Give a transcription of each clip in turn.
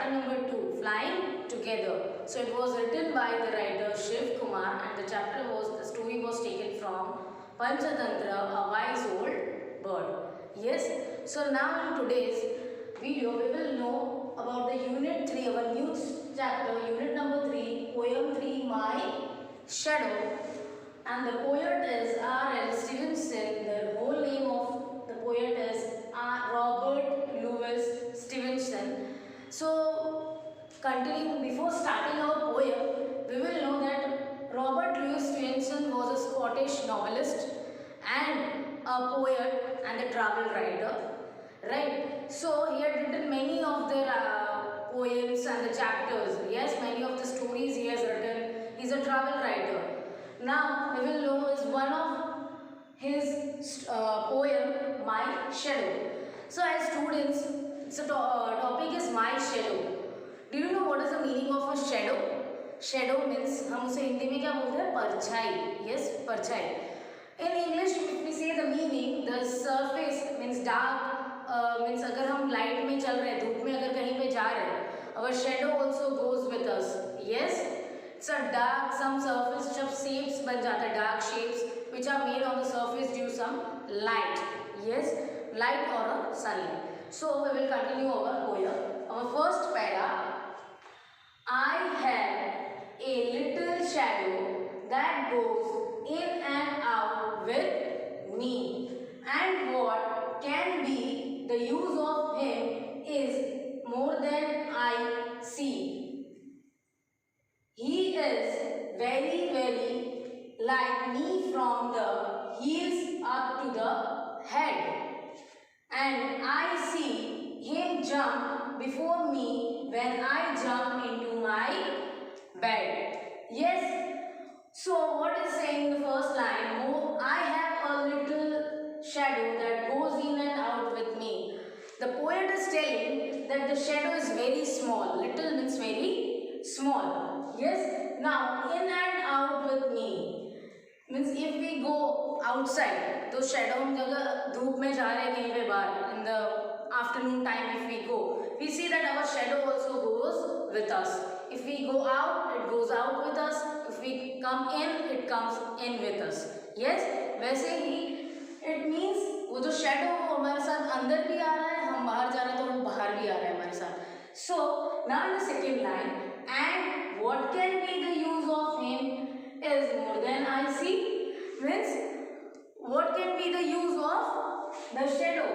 chapter number 2, Flying Together. So it was written by the writer Shiv Kumar, and the story was taken from Panchatantra, a wise old bird. Yes, so now in today's video we will know about the unit 3, our new chapter, unit number 3, poem 3, My Shadow. And the poet is R.L. Stevenson. The whole name of the poet is Robert Louis Stevenson. So, continuing, before starting our poem, we will know that Robert Louis Stevenson was a Scottish novelist and a poet and a travel writer. Right? So, he had written many of the poems and the chapters. Yes, many of the stories he has written. He is a travel writer. Now, we will know is one of his poem, My Shadow. So, as students, the topic is My Shadow. Do you know what is the meaning of a shadow? Shadow means, हम उसे हिंदी में क्या बोलते हैं? परछाई. Yes, परछाई. In English, if we say the meaning, the surface means dark. Means अगर हम light में चल रहे हैं, धूप में अगर कहीं पे जा रहे हैं, our shadow also goes with us. Yes. It's a dark, some surface जब shapes बन जाता है, dark shapes which are made on the surface due some light. Yes, light or a sunlight. So we will continue our poem. Our first para. I have a little shadow that goes in and out with me, and what can be the use of him is more than I see. He is very, very like me from the heels up to the head, and I see him jump before me when I jump into my bed. Yes, so what is saying the first line? Oh, I have a little shadow that goes in and out with me. The poet is telling that the shadow is very small. Little means very small. Yes, now in and out with me means if we go outside, तो shadow हम जगह धूप में जा रहे हैं कहीं पे बाहर, in the afternoon time if we go, we see that our shadow also goes with us. If we go out, it goes out with us. If we come in, it comes in with us. Yes, वैसे ही it means वो जो shadow वो हमारे साथ अंदर भी आ रहा है, हम बाहर जा रहे हैं तो वो बाहर भी आ रहा है हमारे साथ. So now in the second line, and what can be the use of him is more than I see. Means what can be the use of the shadow?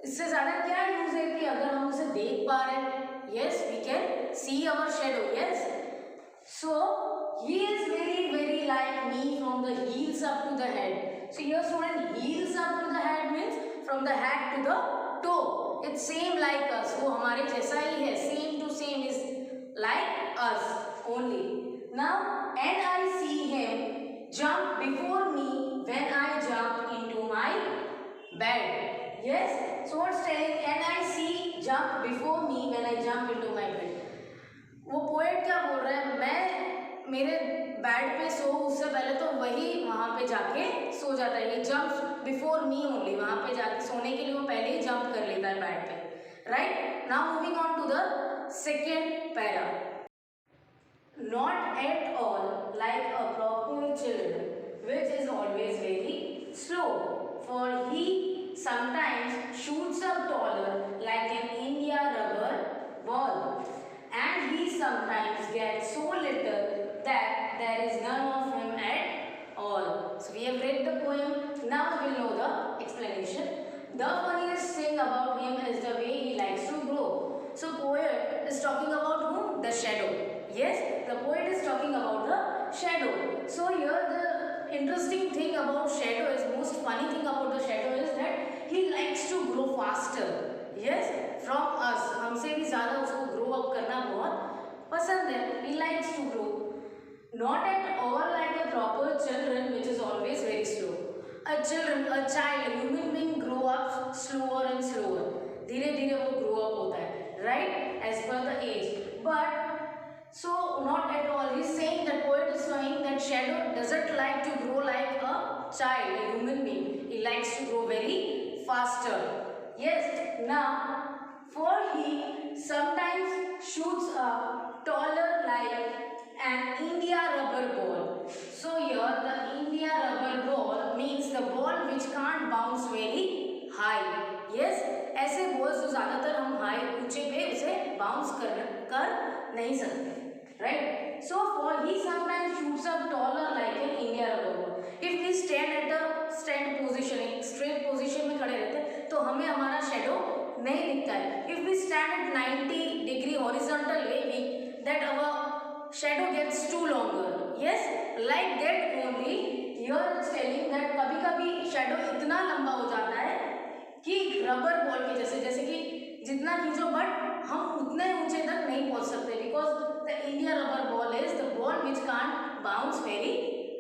इससे ज़्यादा क्या यूज है कि अगर हम उसे देख पा रहे हैं. Yes, we can see our shadow. Yes, so he is very, very like me from the heels up to the head. So here student, heels up to the head means from the head to the toe. It's same like us. वो हमारे जैसा ही है. Same to same is like us only. Now, and I see him jump before me when I jump into my bed. Yes, so what's telling? And I see jump before me when I jump into my bed. वो poet क्या बोल रहा है? मैं मेरे bed पे सो उससे पहले तो वही वहाँ पे जाके सो जाता है. ये जम्प बिफोर मी ओनली. वहाँ पे जाके सोने के लिए वो पहले ही जंप कर लेता है बेड पे. Right, now moving on to the second para. Not at all like a proper children, which is always very slow, for he sometimes shoots up taller like an India rubber ball, and he sometimes gets so little that there is none of him at all. So we have read the poem, now we will know the explanation. The funniest thing about him is the way he likes to grow. So poet is talking about whom? The shadow. Yes, the poet is talking about the shadow. So here the interesting thing about shadow is, most funny thing about the shadow is that he likes to grow faster. Yes, from us. हमसे भी ज़्यादा उसको grow up करना बहुत पसंद है. He likes to grow. Not at all like a proper children, which is always very slow. A child, a human being grow up slower and slower. धीरे धीरे वो grow up होता है. Right, as per the age. But so not at all. He's saying, that poet is saying that shadow doesn't like to grow like a child, a human being. He likes to grow very faster. Yes. Now, for he sometimes shoots up taller like an India rubber ball. So here the India rubber ball means the ball which can't bounce very high. Yes, ऐसे balls जो ज़्यादातर हम high ऊंचे पे उसे bounce कर नहीं सकते. Right? So for he sometimes shoots up taller like an India rubber ball. If we stand at a stand position, एक straight position में खड़े रहते हैं तो हमें हमारा shadow नहीं दिखता है. If we stand at 90 degree horizontal way, that our shadow gets too longer. Yes, like that only. Here it's telling that कभी-कभी shadow इतना लंबा हो जाता है कि rubber ball के जैसे कि जितना खींचो but हम उतने ऊंचे तक नहीं पहुंच सकते because the India rubber ball is the ball which can't bounce very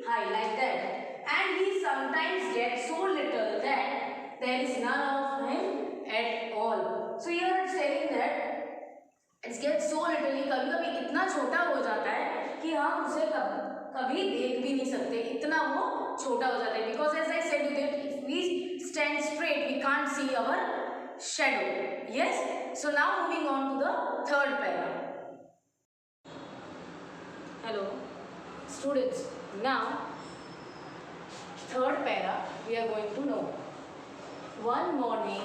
high like that. And he sometimes gets so little that there is none of him at all. So here it's telling that it gets so little कि कभी-कभी इतना छोटा हो जाता है कि हम उसे कभी देख भी नहीं सकते, इतना वो छोटा हो जाता है. Because as I said you that if we stand straight we can't see our shadow. Yes. So now moving on to the third para. Hello students, now third para we are going to know. One morning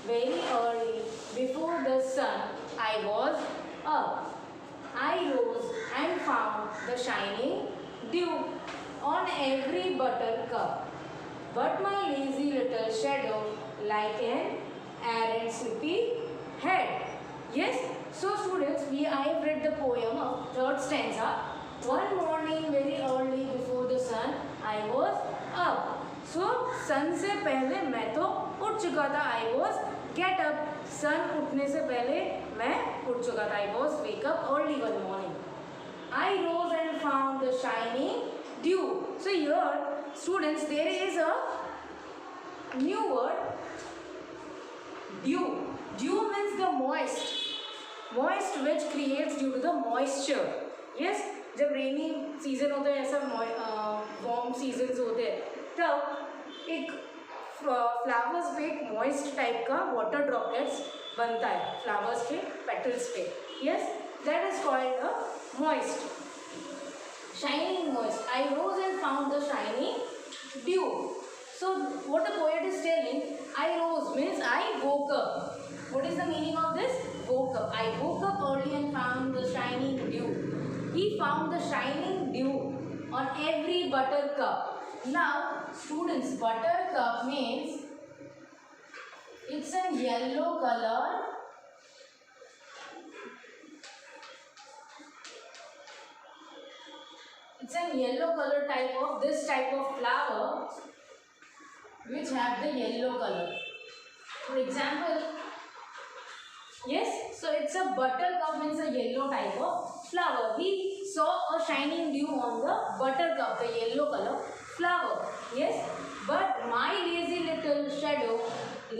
very early before the sun I was up. I rose and found the shining dew on every buttercup, but my lazy little shadow like an errant sleepy head. Yes, so students, I have read the poem of third stanza. One morning very early before the sun I was up. So sun से पहले मैं तो उठ चुका था. I was get up. sun उठने से पहले मैं उठ चुका था. I was wake up early one morning. I rose and found the shining dew. So here students there is a new word, dew. Dew means the moist which creates due to the moisture. Yes, जब rainy season होता है ऐसा warm seasons होते हैं तब एक flowers पे एक मॉइस्ट टाइप का वाटर ड्रॉपलेट्स बनता है फ्लावर्स के पेटल्स पे. Yes, that is called a moist, shining moist. I rose and found the shining dew. So what the poet is telling, I rose means I woke up. What is the meaning of this? Woke up. I woke up early and found the shining dew. He found the shining dew on every buttercup. Now students, buttercup means it's a yellow color. It's a yellow color type of this type of flower which have the yellow color. For example, yes, so it's a buttercup means a yellow type of flower. He saw a shining dew on the buttercup, the yellow color flower. Yes, but my lazy little shadow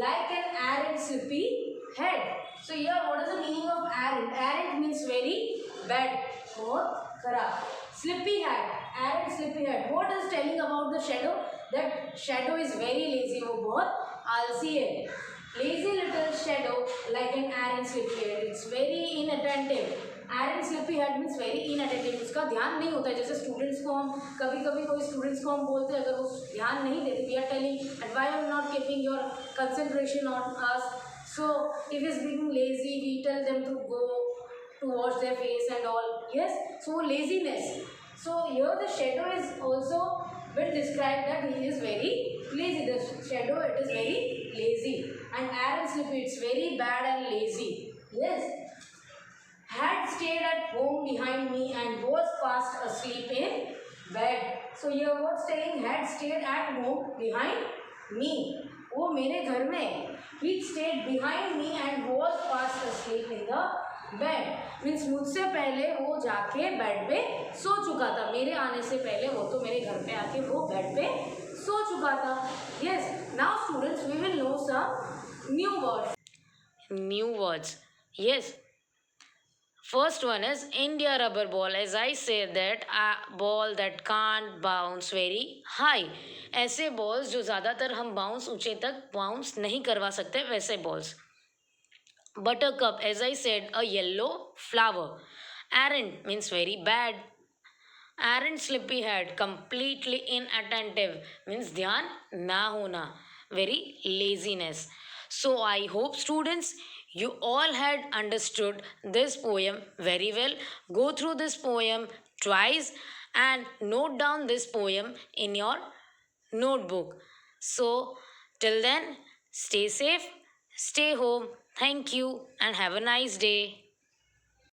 like an errant sleepy head. So here what is the meaning of errant? Errant means very bad or kharab. Sleepy head, errant sleepy head. What is telling about the shadow? That shadow is very lazy, वो बहुत आलसी है. Lazy little shadow like an errant sleepy head. It's very inattentive. Errant sleepy head means very inattentive. उसका ध्यान नहीं होता है. जैसे स्टूडेंट्स को हम कभी कोई स्टूडेंट्स को हम बोलते हैं अगर वो ध्यान नहीं देते, we are telling and why you are not keeping your concentration on us. So if he is being lazy, we tell them to go to wash their face and all. Yes, so laziness. So here the shadow is also been described that he is very lazy. The shadow, it is very lazy. And errant sleepy, it's very bad and lazy. Yes. Had stayed at home behind me and was fast asleep in bed. So here what's telling, had stayed at home behind me. वो मेरे घर में. He stayed behind me and was fast asleep in the bed. Means मुझसे पहले वो जाके bed पे सो चुका था. मेरे आने से पहले वो तो मेरे घर पे आके वो बेड पे सो चुका था. Yes, now students we will know some new words. New words. Yes. First one is India rubber ball. As I said that a ball that can't bounce very high. ऐसे balls जो ज़्यादातर हम bounce ऊंचे तक bounce नहीं करवा सकते वैसे balls. Buttercup, as I said, a yellow flower. Errant means very bad. Errant sleepyhead, completely inattentive, means dhyan na hona, very laziness. So I hope students you all had understood this poem very well. Go through this poem twice and note down this poem in your notebook. So till then, stay safe, stay home. Thank you and have a nice day.